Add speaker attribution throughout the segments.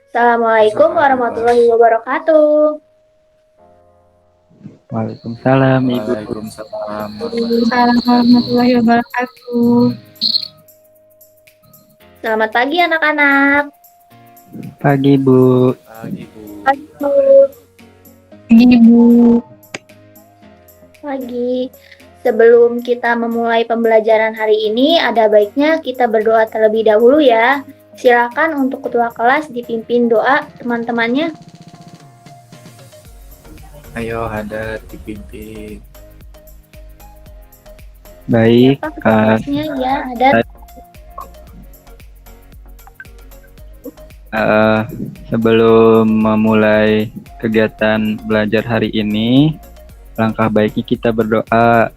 Speaker 1: Assalamualaikum warahmatullahi wabarakatuh.
Speaker 2: Waalaikumsalam Ibu.
Speaker 3: Waalaikumsalam warahmatullahi
Speaker 4: Waalaikumsalam
Speaker 3: wabarakatuh.
Speaker 4: warahmatullahi wabarakatuh.
Speaker 1: Selamat pagi anak-anak.
Speaker 2: Pagi Bu.
Speaker 3: Pagi Bu.
Speaker 1: Pagi, Bu.
Speaker 4: Pagi Bu.
Speaker 1: Pagi. Sebelum kita memulai pembelajaran hari ini, ada baiknya kita berdoa terlebih dahulu ya. Silakan untuk ketua kelas dipimpin doa teman-temannya.
Speaker 3: Ayo Hadat dipimpin.
Speaker 2: Baik.
Speaker 1: Siapa ketua kelasnya ya, ada.
Speaker 2: Sebelum memulai kegiatan belajar hari ini, langkah baiknya kita berdoa.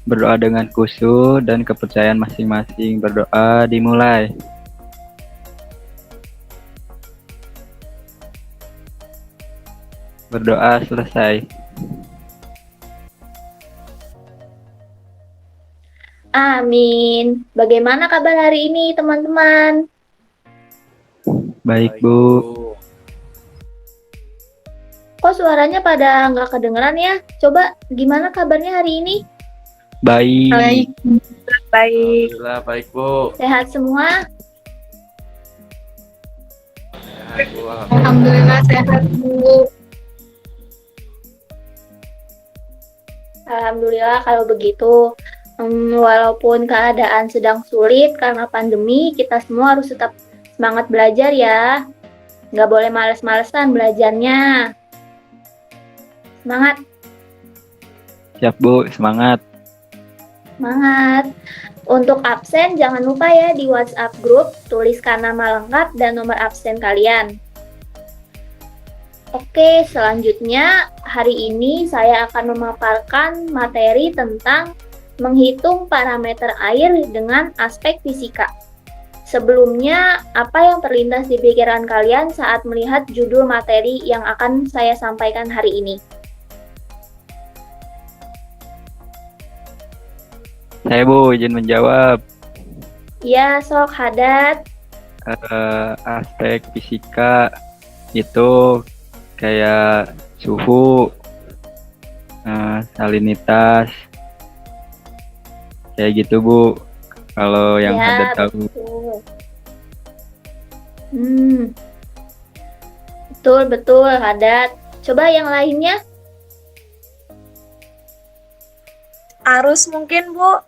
Speaker 2: Berdoa dengan khusyuk dan kepercayaan masing-masing. Berdoa dimulai. Berdoa selesai.
Speaker 1: Amin. Bagaimana kabar hari ini teman-teman?
Speaker 2: Baik Bu.
Speaker 1: Kok suaranya pada nggak kedengeran ya? Coba gimana kabarnya hari ini?
Speaker 2: Baik.
Speaker 4: Baik. Baik.
Speaker 3: Alhamdulillah baik Bu.
Speaker 1: Sehat semua?
Speaker 3: Sehat Bu.
Speaker 4: Alhamdulillah sehat Bu.
Speaker 1: Alhamdulillah kalau begitu. Walaupun keadaan sedang sulit karena pandemi, kita semua harus tetap semangat belajar ya. Nggak boleh males-malesan belajarnya. Semangat,
Speaker 2: Siap Bu, semangat.
Speaker 1: semangat. Untuk absen, jangan lupa ya di WhatsApp grup, tuliskan nama lengkap dan nomor absen kalian. Oke, selanjutnya hari ini saya akan memaparkan materi tentang menghitung parameter air dengan aspek fisika. Sebelumnya, apa yang terlintas di pikiran kalian saat melihat judul materi yang akan saya sampaikan hari ini?
Speaker 2: Saya Bu, izin menjawab.
Speaker 1: Ya, sok Hadat.
Speaker 2: Aspek fisika itu kayak suhu, salinitas, kayak gitu Bu. Kalau yang
Speaker 1: Ya,
Speaker 2: ada tahu.
Speaker 1: betul. Betul, Hadat. Coba yang lainnya.
Speaker 4: Arus mungkin Bu.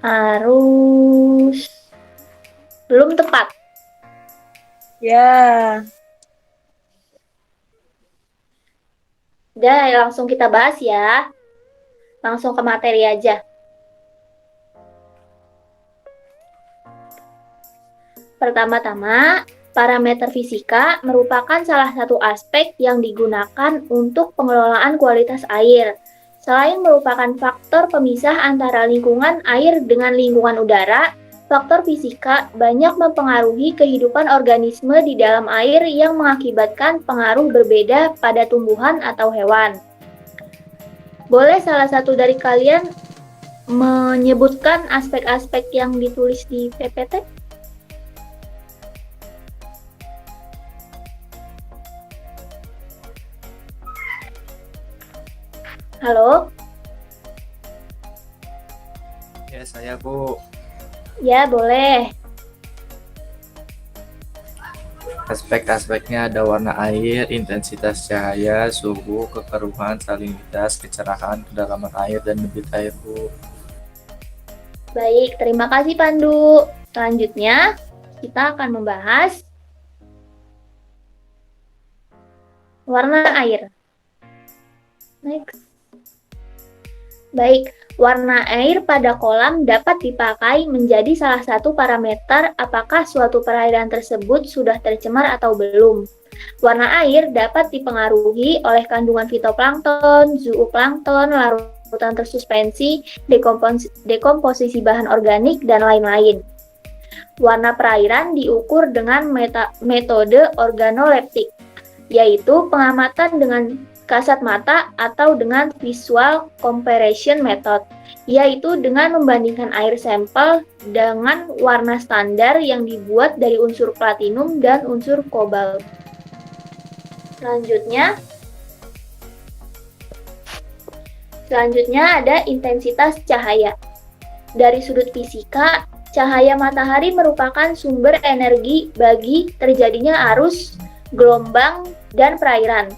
Speaker 1: Arus. Belum tepat.
Speaker 4: Ya.
Speaker 1: Udah, langsung kita bahas ya. Langsung ke materi aja. Pertama-tama, parameter fisika merupakan salah satu aspek yang digunakan untuk pengelolaan kualitas air. Selain merupakan faktor pemisah antara lingkungan air dengan lingkungan udara, faktor fisika banyak mempengaruhi kehidupan organisme di dalam air yang mengakibatkan pengaruh berbeda pada tumbuhan atau hewan. Boleh salah satu dari kalian menyebutkan aspek-aspek yang ditulis di PPT? Halo?
Speaker 3: Ya saya Bu.
Speaker 1: Ya, boleh.
Speaker 3: Aspek-aspeknya ada warna air, intensitas cahaya, suhu, kekeruhan, salinitas, kecerahan, kedalaman air, dan debit air Bu.
Speaker 1: Baik, terima kasih Pandu. Selanjutnya, kita akan membahas warna air. Next. Baik, warna air pada kolam dapat dipakai menjadi salah satu parameter apakah suatu perairan tersebut sudah tercemar atau belum. Warna air dapat dipengaruhi oleh kandungan fitoplankton, zooplankton, larutan tersuspensi, dekomposisi bahan organik, dan lain-lain. Warna perairan diukur dengan metode organoleptik, yaitu pengamatan dengan kasat mata atau dengan visual comparison method, yaitu dengan membandingkan air sampel dengan warna standar yang dibuat dari unsur platinum dan unsur kobalt. Selanjutnya ada intensitas cahaya. Dari sudut fisika, cahaya matahari merupakan sumber energi bagi terjadinya arus, gelombang, dan perairan.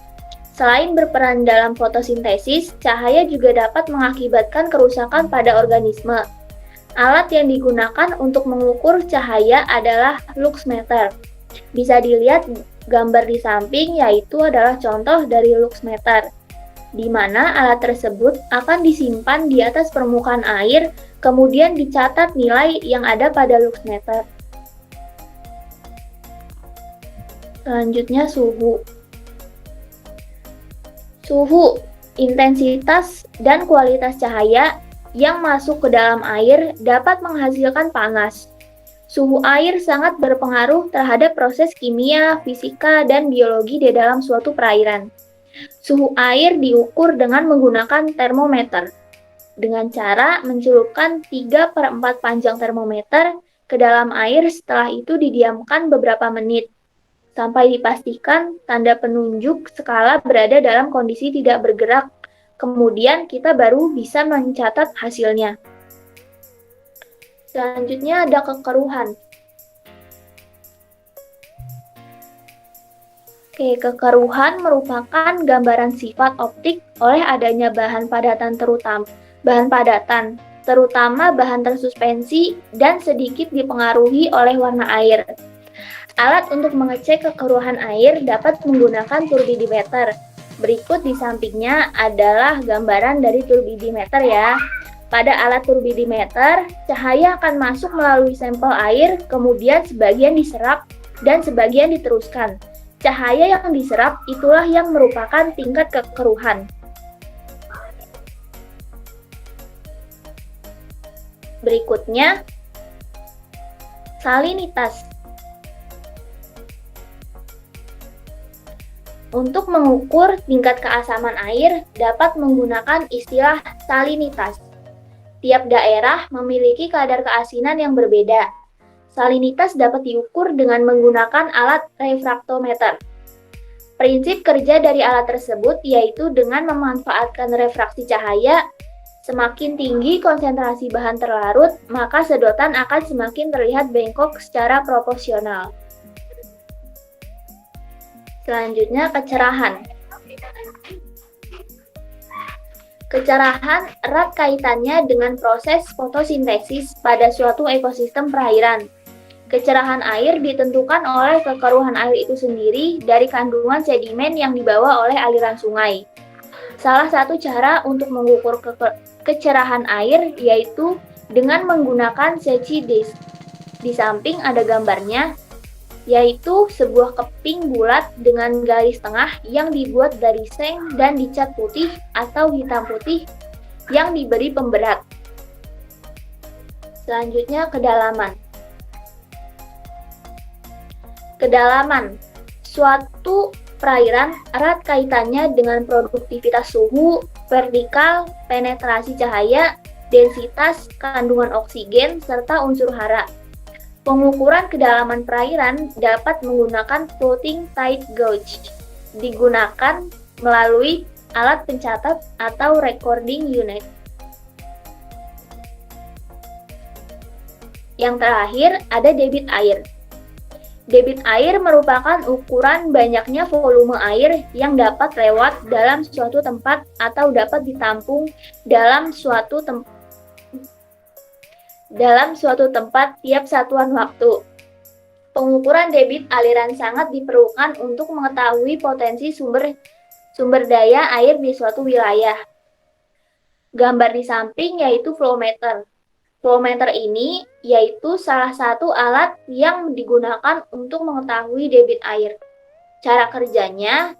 Speaker 1: Selain berperan dalam fotosintesis, cahaya juga dapat mengakibatkan kerusakan pada organisme. Alat yang digunakan untuk mengukur cahaya adalah luxmeter. Bisa dilihat gambar di samping, yaitu adalah contoh dari luxmeter, di mana alat tersebut akan disimpan di atas permukaan air, kemudian dicatat nilai yang ada pada luxmeter. Selanjutnya suhu. Suhu, intensitas, dan kualitas cahaya yang masuk ke dalam air dapat menghasilkan panas. Suhu air sangat berpengaruh terhadap proses kimia, fisika, dan biologi di dalam suatu perairan. Suhu air diukur dengan menggunakan termometer, dengan cara mencelupkan 3/4 panjang termometer ke dalam air, setelah itu didiamkan beberapa menit, sampai dipastikan tanda penunjuk skala berada dalam kondisi tidak bergerak. Kemudian kita baru bisa mencatat hasilnya. Selanjutnya ada kekeruhan. Kekeruhan merupakan gambaran sifat optik oleh adanya bahan padatan, terutama bahan tersuspensi dan sedikit dipengaruhi oleh warna air. Alat untuk mengecek kekeruhan air dapat menggunakan turbidimeter. Berikut di sampingnya adalah gambaran dari turbidimeter ya. Pada alat turbidimeter, cahaya akan masuk melalui sampel air, kemudian sebagian diserap dan sebagian diteruskan. Cahaya yang diserap itulah yang merupakan tingkat kekeruhan. Berikutnya, salinitas. Untuk mengukur tingkat keasaman air dapat menggunakan istilah salinitas. Tiap daerah memiliki kadar keasinan yang berbeda. Salinitas dapat diukur dengan menggunakan alat refraktometer. Prinsip kerja dari alat tersebut yaitu dengan memanfaatkan refraksi cahaya. Semakin tinggi konsentrasi bahan terlarut, maka sedotan akan semakin terlihat bengkok secara proporsional. Selanjutnya, kecerahan. Kecerahan erat kaitannya dengan proses fotosintesis pada suatu ekosistem perairan. Kecerahan air ditentukan oleh kekeruhan air itu sendiri dari kandungan sedimen yang dibawa oleh aliran sungai. Salah satu cara untuk mengukur kecerahan air yaitu dengan menggunakan seci disk. Di samping ada gambarnya, yaitu sebuah keping bulat dengan garis tengah yang dibuat dari seng dan dicat putih atau hitam putih yang diberi pemberat. Selanjutnya, kedalaman. Kedalaman suatu perairan erat kaitannya dengan produktivitas suhu, vertikal, penetrasi cahaya, densitas, kandungan oksigen, serta unsur hara. Pengukuran kedalaman perairan dapat menggunakan floating tide gauge. Digunakan melalui alat pencatat atau recording unit. Yang terakhir ada debit air. Debit air merupakan ukuran banyaknya volume air yang dapat lewat dalam suatu tempat atau dapat ditampung dalam suatu tempat tiap satuan waktu. Pengukuran debit aliran sangat diperlukan untuk mengetahui potensi sumber daya air di suatu wilayah. Gambar di samping yaitu flow meter. Flow meter ini yaitu salah satu alat yang digunakan untuk mengetahui debit air. Cara kerjanya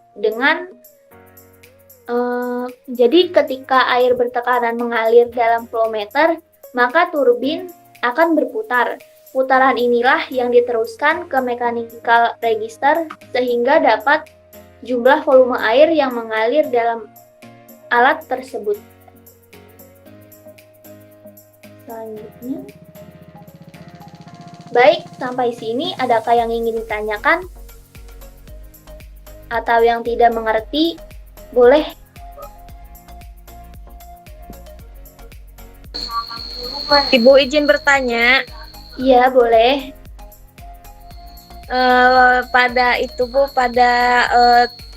Speaker 1: jadi ketika air bertekanan mengalir dalam flow meter, maka turbin akan berputar. Putaran inilah yang diteruskan ke mechanical register sehingga dapat jumlah volume air yang mengalir dalam alat tersebut. Selanjutnya. Baik, sampai sini adakah yang ingin ditanyakan? Atau yang tidak mengerti? Boleh.
Speaker 4: Ibu izin bertanya.
Speaker 1: Iya, boleh.
Speaker 4: Pada itu Bu, pada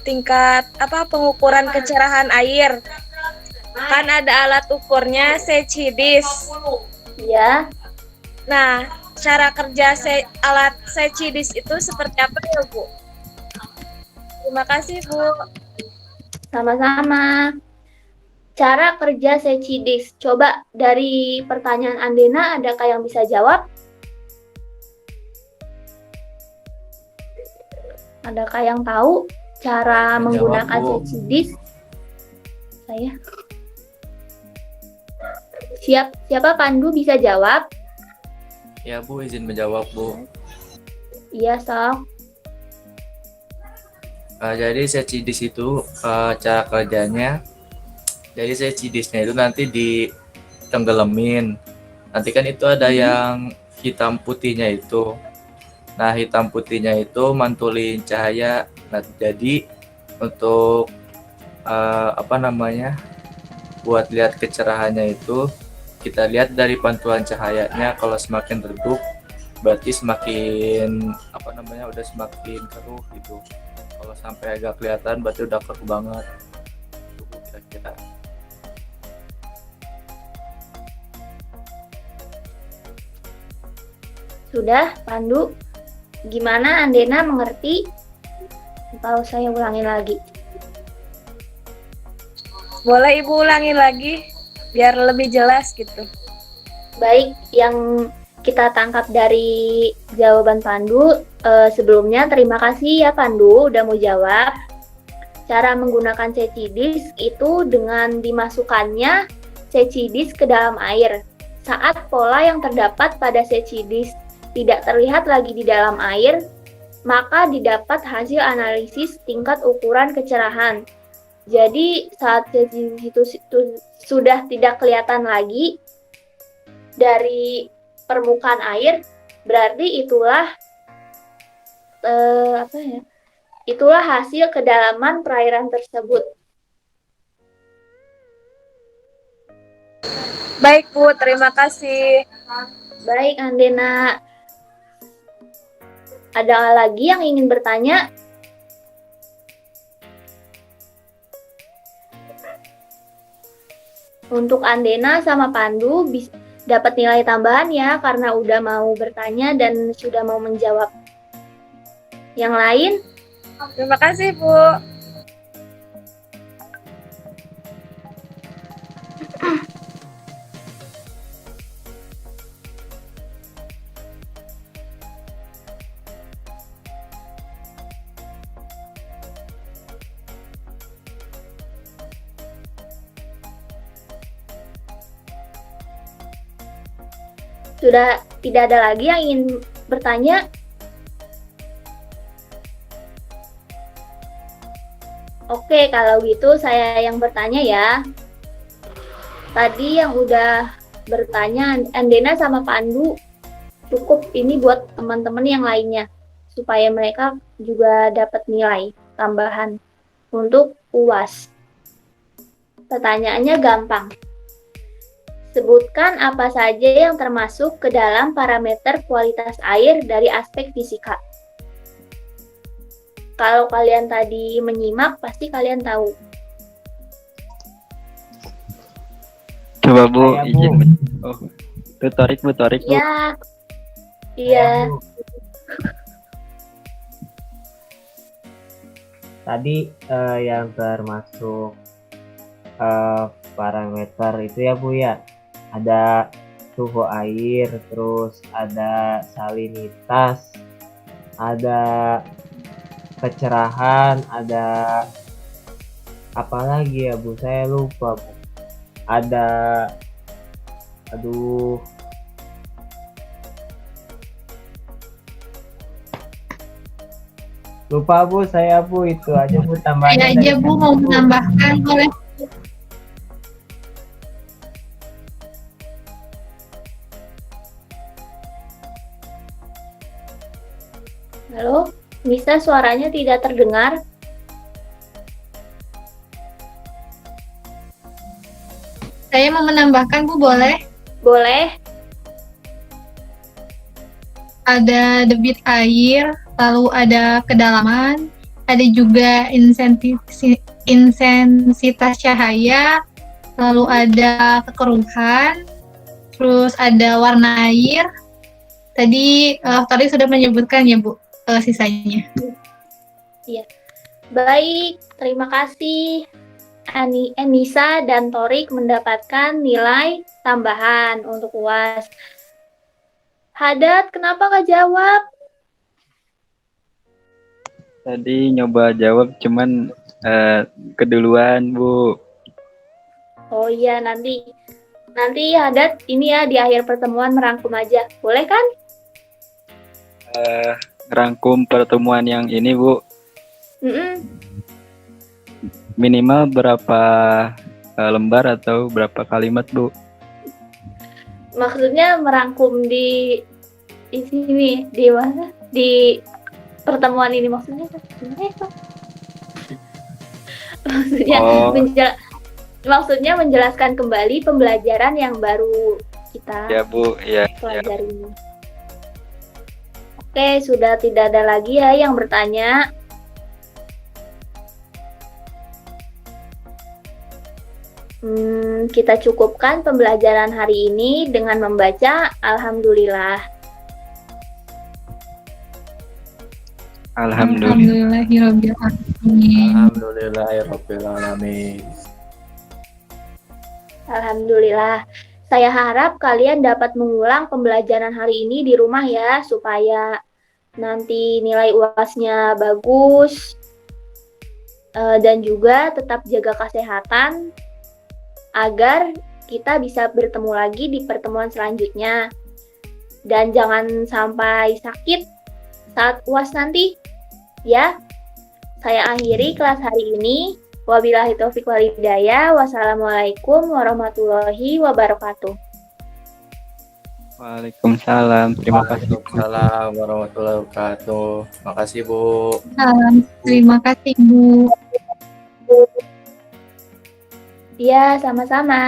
Speaker 4: tingkat pengukuran kecerahan air. Kan ada alat ukurnya secidis.
Speaker 1: Iya.
Speaker 4: Nah, cara kerja alat secidis itu seperti apa ya, Bu? Terima kasih, Bu.
Speaker 1: Sama-sama. Cara kerja secidis. Coba dari pertanyaan Andena, adakah yang bisa jawab? Adakah yang tahu cara
Speaker 3: Menjawab,
Speaker 1: menggunakan
Speaker 3: Bu.
Speaker 1: secidis? Saya. Siapa Pandu bisa jawab?
Speaker 3: Ya Bu, izin menjawab Bu.
Speaker 1: Iya, Sok.
Speaker 3: Jadi secidis itu cara kerjanya, jadi secidisnya itu nanti ditenggelamin. Nanti kan itu ada yang hitam putihnya itu. Nah, hitam putihnya itu mantulin cahaya. Nah, jadi untuk buat lihat kecerahannya itu kita lihat dari pantulan cahayanya. Kalau semakin redup berarti semakin udah semakin keruh gitu. Kalau sampai agak kelihatan berarti udah keruh banget. Itu kira-kira.
Speaker 1: Sudah, Pandu. Gimana Andena mengerti? Atau saya ulangi lagi?
Speaker 4: Boleh Ibu ulangi lagi biar lebih jelas gitu.
Speaker 1: Baik, yang kita tangkap dari jawaban Pandu, sebelumnya terima kasih ya Pandu udah mau jawab. Cara menggunakan secidis itu dengan dimasukkannya secidis ke dalam air. Saat pola yang terdapat pada secidis tidak terlihat lagi di dalam air, maka didapat hasil analisis tingkat ukuran kecerahan. Jadi saat secidis itu sudah tidak kelihatan lagi dari permukaan air, berarti itulah hasil kedalaman perairan tersebut.
Speaker 4: Baik Bu, terima kasih.
Speaker 1: Baik Andena, ada lagi yang ingin bertanya? Untuk Andena sama Pandu dapat nilai tambahan ya karena udah mau bertanya dan sudah mau menjawab. Yang lain?
Speaker 4: Terima kasih Bu.
Speaker 1: Sudah tidak ada lagi yang ingin bertanya? Oke, kalau gitu saya yang bertanya ya. Tadi yang udah bertanya Andena sama Pandu, cukup ini buat teman-teman yang lainnya supaya mereka juga dapat nilai tambahan untuk UAS. Pertanyaannya gampang. Sebutkan apa saja yang termasuk ke dalam parameter kualitas air dari aspek fisika. Kalau kalian tadi menyimak, pasti kalian tahu.
Speaker 2: Coba Bu,
Speaker 5: Saya, Bu.
Speaker 2: izin. Oh, Torik Bu.
Speaker 1: Ya, iya.
Speaker 5: Tadi yang termasuk parameter itu ya Bu ya, ada suhu air, terus ada salinitas, ada kecerahan, ada apa lagi ya Bu, saya lupa Bu. Ada Lupa Bu, saya Bu, itu aja Bu
Speaker 6: Saya
Speaker 5: tambahnya
Speaker 6: aja
Speaker 5: dari
Speaker 6: Bu
Speaker 5: saya,
Speaker 6: mau menambahkan, boleh?
Speaker 1: Halo, Nisa suaranya tidak terdengar.
Speaker 6: Saya mau menambahkan Bu, boleh?
Speaker 1: Boleh?
Speaker 6: Ada debit air, lalu ada kedalaman, ada juga intensitas cahaya, lalu ada kekeruhan, terus ada warna air. Tadi tadi sudah menyebutkan ya Bu, sisanya.
Speaker 1: Baik, terima kasih. Nisa dan Torik mendapatkan nilai tambahan untuk UAS. Hadat, kenapa nggak jawab?
Speaker 2: Tadi nyoba jawab cuman keduluan Bu.
Speaker 1: Oh iya, nanti Hadat ini ya di akhir pertemuan merangkum aja. Boleh kan?
Speaker 2: Rangkum pertemuan yang ini Bu.
Speaker 1: Mm-mm.
Speaker 2: Minimal berapa lembar atau berapa kalimat Bu?
Speaker 1: Maksudnya merangkum di sini, di mana? Di pertemuan ini maksudnya gimana itu? Maksudnya
Speaker 2: Oh.
Speaker 1: maksudnya menjelaskan kembali pembelajaran yang baru kita
Speaker 2: Ya Bu, ya.
Speaker 1: pelajari ini. Oke, sudah tidak ada lagi ya yang bertanya. Kita cukupkan pembelajaran hari ini dengan membaca Alhamdulillah.
Speaker 2: Alhamdulillah.
Speaker 6: Alhamdulillahirobbilalamin.
Speaker 3: Alhamdulillahirobbilalamin.
Speaker 1: Alhamdulillah. Saya harap kalian dapat mengulang pembelajaran hari ini di rumah ya, supaya nanti nilai UAS-nya bagus dan juga tetap jaga kesehatan agar kita bisa bertemu lagi di pertemuan selanjutnya. Dan jangan sampai sakit saat UAS nanti, ya. Saya akhiri kelas hari ini. Wabillahi taufiq wal hidayah. Wassalamualaikum warahmatullahi wabarakatuh.
Speaker 2: Waalaikumsalam. Terima kasih.
Speaker 3: Waalaikumsalam warahmatullahi wabarakatuh. Makasih Bu.
Speaker 6: Terima kasih Bu.
Speaker 1: Ya, sama-sama.